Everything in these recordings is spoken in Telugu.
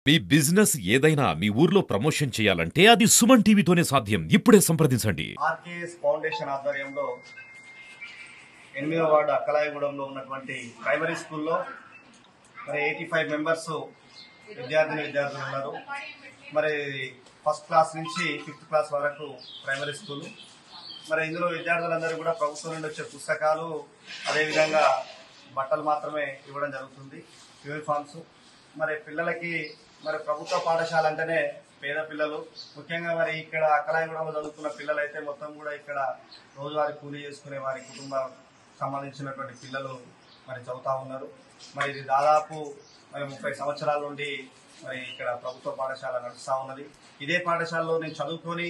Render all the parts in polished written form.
మీ బిజినెస్ ఏదైనా మీ ఊర్లో ప్రమోషన్ చేయాలంటే అది సుమన్ టీవీతోనే సాధ్యం. ఇప్పుడే సంప్రదించండి. ఆర్కేఎస్ ఫౌండేషన్ ఆధ్వర్యంలో 8వ వార్డు అక్కలాయగూడెంలో ఉన్నటువంటి ప్రైమరీ స్కూల్లో మరి 85 మెంబర్స్ విద్యార్థులు ఉన్నారు. మరి ఫస్ట్ క్లాస్ నుంచి 5th క్లాస్ వరకు ప్రైమరీ స్కూల్. మరి ఇందులో విద్యార్థులందరూ కూడా ప్రభుత్వం నుండి వచ్చే పుస్తకాలు, అదేవిధంగా బట్టలు మాత్రమే ఇవ్వడం జరుగుతుంది, యూనిఫామ్స్. మరి పిల్లలకి మరి ప్రభుత్వ పాఠశాల అంటేనే పేద పిల్లలు, ముఖ్యంగా మరి ఇక్కడ అక్కలాయగూడెంలో చదువుకున్న పిల్లలు అయితే మొత్తం కూడా ఇక్కడ రోజువారీ కూలీ చేసుకునే వారి కుటుంబం సంబంధించినటువంటి పిల్లలు మరి చదువుతా ఉన్నారు. మరి ఇది దాదాపు మరి 30 సంవత్సరాల నుండి మరి ఇక్కడ ప్రభుత్వ పాఠశాల నడుస్తూ ఉన్నది. ఇదే పాఠశాలలో నేను చదువుకొని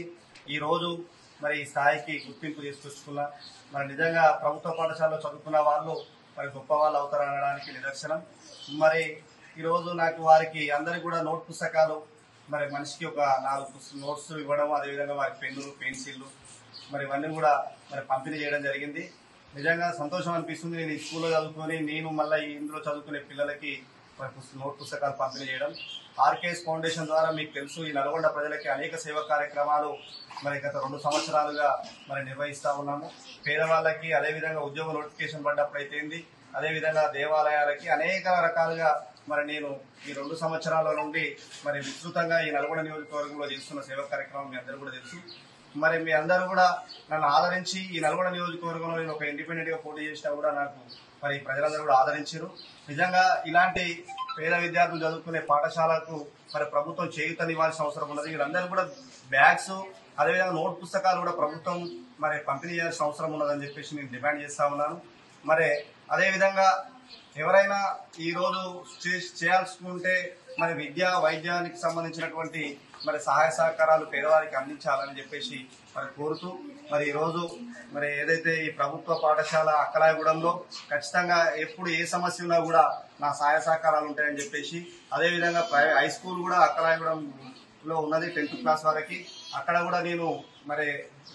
ఈరోజు మరి ఈ స్థాయికి గుర్తింపు తీసుకొచ్చుకున్నా. మరి నిజంగా ప్రభుత్వ పాఠశాలలో చదువుకున్న వాళ్ళు మరి గొప్ప వాళ్ళు అవుతారనడానికి నిదర్శనం. మరి ఈరోజు నాకు వారికి అందరికి కూడా నోట్ పుస్తకాలు, మరి మనిషికి ఒక 4 నోట్స్ ఇవ్వడం, అదేవిధంగా వారికి పెన్నులు, పెన్సిళ్ళు మరి ఇవన్నీ కూడా మరి పంపిణీ చేయడం జరిగింది. నిజంగా సంతోషం అనిపిస్తుంది. నేను ఈ స్కూల్లో చదువుకొని నేను మళ్ళీ ఇందులో చదువుకునే పిల్లలకి నోట్ పుస్తకాలు పంపిణీ చేయడం. ఆర్కేఎస్ ఫౌండేషన్ ద్వారా మీకు తెలుసు, ఈ నల్గొండ ప్రజలకి అనేక సేవా కార్యక్రమాలు మరి గత 2 సంవత్సరాలుగా మరి నిర్వహిస్తూ ఉన్నాము. పేదవాళ్ళకి, అదేవిధంగా ఉద్యోగ నోటిఫికేషన్ పడ్డప్పుడైతేంది, అదేవిధంగా దేవాలయాలకి అనేక రకాలుగా మరి నేను ఈ 2 సంవత్సరాల నుండి మరి విస్తృతంగా ఈ నల్గొండ నియోజకవర్గంలో చేస్తున్న సేవా కార్యక్రమం మీ అందరూ కూడా తెలుసు. మరి మీ అందరూ కూడా నన్ను ఆదరించి ఈ నల్గొండ నియోజకవర్గంలో నేను ఒక ఇండిపెండెంట్ గా పోటీ చేసినా కూడా నాకు మరి ప్రజలందరూ కూడా ఆదరించారు. నిజంగా ఇలాంటి పేద విద్యార్థులు చదువుకునే పాఠశాలకు మరి ప్రభుత్వం చేయూతనివ్వాల్సిన అవసరం ఉన్నది. వీళ్ళందరూ కూడా బ్యాగ్స్, అదేవిధంగా నోట్ పుస్తకాలు కూడా ప్రభుత్వం మరి పంపిణీ చేయాల్సిన అవసరం ఉన్నదని చెప్పేసి నేను డిమాండ్ చేస్తా ఉన్నాను. మరి అదేవిధంగా ఎవరైనా ఈ రోజు చేయాల్సుకుంటే మరి విద్యా వైద్యానికి సంబంధించినటువంటి మరి సహాయ సహకారాలు పేదవారికి అందించాలని చెప్పేసి మరి కోరుతూ మరి ఈరోజు మరి ఏదైతే ఈ ప్రభుత్వ పాఠశాల అక్కలాయగూడెంలో ఖచ్చితంగా ఎప్పుడు ఏ సమస్య ఉన్నా కూడా నా సహాయ సహకారాలు ఉంటాయని చెప్పేసి, అదేవిధంగా హై స్కూల్ కూడా అక్కలాయగూడెంలో ఉన్నది 10th క్లాస్ వరకు. అక్కడ కూడా నేను మరి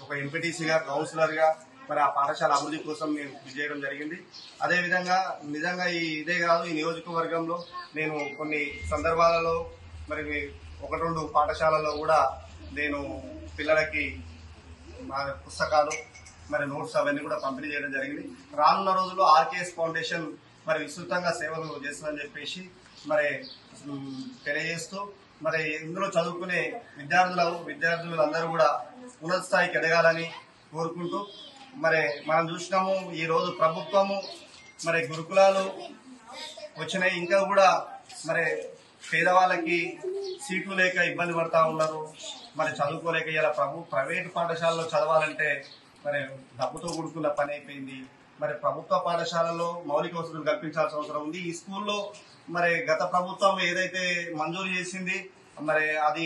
ఒక ఎంపీటీసీగా, కౌన్సిలర్గా మరి ఆ పాఠశాల అభివృద్ధి కోసం నేను కృషి చేయడం జరిగింది. అదేవిధంగా నిజంగా ఇదే కాదు, ఈ నియోజకవర్గంలో నేను కొన్ని సందర్భాలలో మరి 1-2 పాఠశాలలో కూడా నేను పిల్లలకి పుస్తకాలు మరి నోట్స్ అవన్నీ కూడా పంపిణీ చేయడం జరిగింది. రానున్న రోజుల్లో ఆర్కేఎస్ ఫౌండేషన్ మరి విస్తృతంగా సేవలు చేస్తుందని చెప్పేసి మరి తెలియజేస్తూ, మరి ఇందులో చదువుకునే విద్యార్థులందరూ కూడా ఉన్నత స్థాయికి ఎదగాలని కోరుకుంటూ, మరి మనం చూసినాము ఈ రోజు ప్రభుత్వము మరి గురుకులాలు వచ్చినాయి, ఇంకా కూడా మరి పేదవాళ్ళకి సీట్లు లేక ఇబ్బంది పడతా ఉన్నారు, మరి చదువుకోలేక. ఇలా ప్రైవేటు పాఠశాలలో చదవాలంటే మరి డబ్బుతో కూడుకున్న పని అయిపోయింది. మరి ప్రభుత్వ పాఠశాలలో మౌలిక వసతులు కల్పించాల్సిన అవసరం ఉంది. ఈ స్కూల్లో మరి గత ప్రభుత్వం ఏదైతే మంజూరు చేసింది మరి అది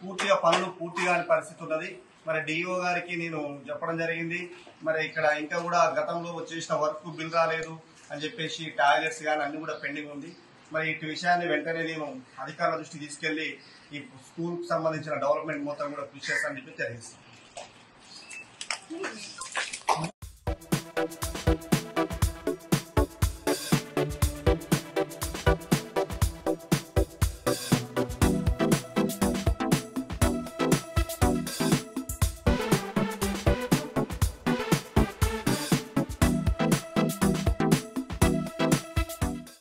పూర్తిగా పనులు పూర్తిగా అని పరిస్థితి ఉన్నది. మరి డిఓ గారికి నేను చెప్పడం జరిగింది, మరి ఇక్కడ ఇంకా కూడా గతంలో వచ్చేసిన వర్క్ బిల్ రాలేదు అని చెప్పేసి, టాయిలెట్స్ కానీ అన్ని కూడా పెండింగ్ ఉంది. మరి ఇటు విషయాన్ని వెంటనే నేను అధికారుల దృష్టికి తీసుకెళ్లి ఈ స్కూల్ కు సంబంధించిన డెవలప్మెంట్ మొత్తం కూడా కృషి చేస్తానని చెప్పి తెలియజేస్తాను.